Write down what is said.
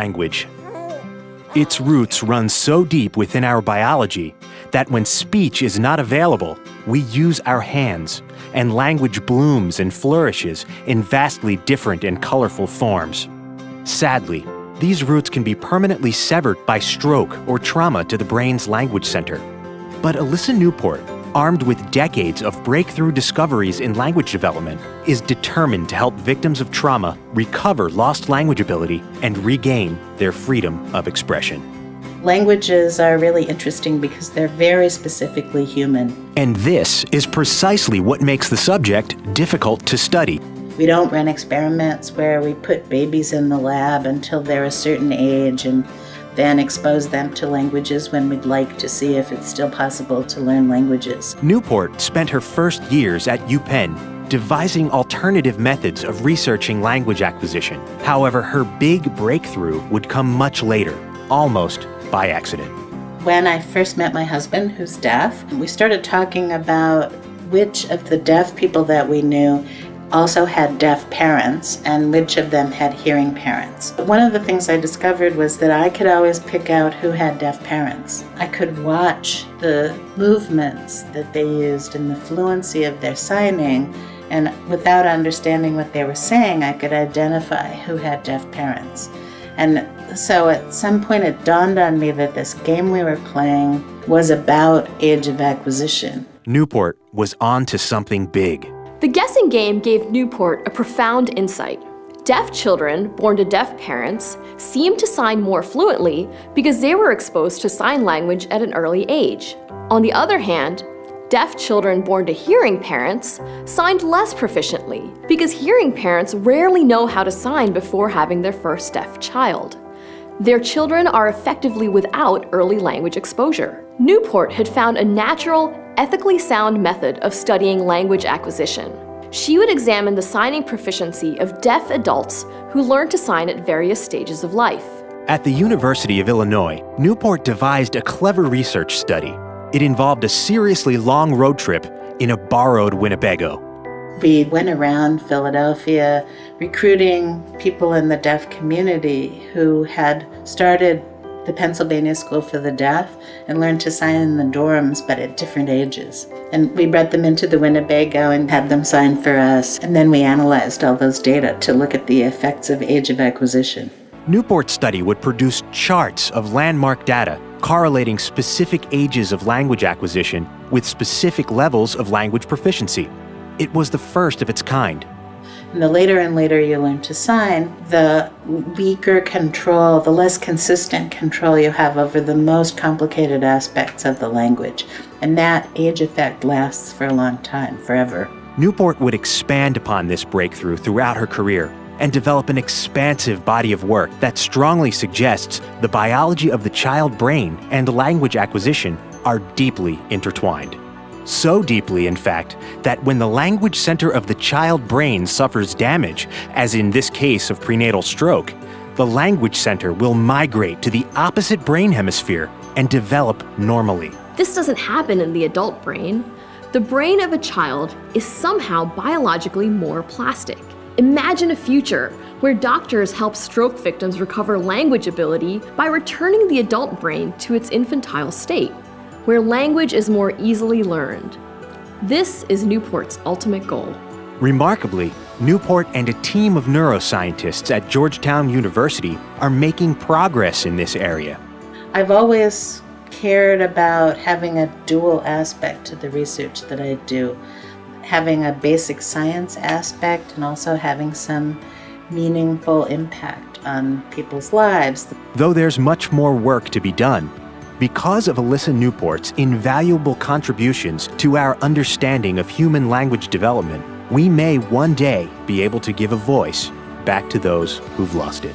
language. Its roots run so deep within our biology that when speech is not available, we use our hands, and language blooms and flourishes in vastly different and colorful forms. Sadly, these roots can be permanently severed by stroke or trauma to the brain's language center. But Elissa Newport, armed with decades of breakthrough discoveries in language development, is determined to help victims of trauma recover lost language ability and regain their freedom of expression. Languages are really interesting because they're very specifically human. And this is precisely what makes the subject difficult to study. We don't run experiments where we put babies in the lab until they're a certain age and then expose them to languages when we'd like to see if it's still possible to learn languages. Newport spent her first years at UPenn devising alternative methods of researching language acquisition. However, her big breakthrough would come much later, almost by accident. When I first met my husband, who's deaf, we started talking about which of the deaf people that we knew also had deaf parents and which of them had hearing parents. One of the things I discovered was that I could always pick out who had deaf parents. I could watch the movements that they used and the fluency of their signing, and without understanding what they were saying, I could identify who had deaf parents. And so at some point it dawned on me that this game we were playing was about age of acquisition. Newport was on to something big. The guessing game gave Newport a profound insight. Deaf children born to deaf parents seemed to sign more fluently because they were exposed to sign language at an early age. On the other hand, deaf children born to hearing parents signed less proficiently because hearing parents rarely know how to sign before having their first deaf child. Their children are effectively without early language exposure. Newport had found a natural, ethically sound method of studying language acquisition. She would examine the signing proficiency of deaf adults who learned to sign at various stages of life. At the University of Illinois, Newport devised a clever research study. It involved a seriously long road trip in a borrowed Winnebago. We went around Philadelphia recruiting people in the deaf community who had started the Pennsylvania School for the Deaf and learned to sign in the dorms, but at different ages. And we brought them into the Winnebago and had them sign for us. And then we analyzed all those data to look at the effects of age of acquisition. Newport's study would produce charts of landmark data correlating specific ages of language acquisition with specific levels of language proficiency. It was the first of its kind. And the later and later you learn to sign, the weaker control, the less consistent control you have over the most complicated aspects of the language. And that age effect lasts for a long time, forever. Newport would expand upon this breakthrough throughout her career and develop an expansive body of work that strongly suggests the biology of the child brain and language acquisition are deeply intertwined. So deeply, in fact, that when the language center of the child brain suffers damage, as in this case of prenatal stroke, the language center will migrate to the opposite brain hemisphere and develop normally. This doesn't happen in the adult brain. The brain of a child is somehow biologically more plastic. Imagine a future where doctors help stroke victims recover language ability by returning the adult brain to its infantile state, where language is more easily learned. This is Newport's ultimate goal. Remarkably, Newport and a team of neuroscientists at Georgetown University are making progress in this area. I've always cared about having a dual aspect to the research that I do, having a basic science aspect and also having some meaningful impact on people's lives. Though there's much more work to be done, because of Elissa Newport's invaluable contributions to our understanding of human language development, we may one day be able to give a voice back to those who've lost it.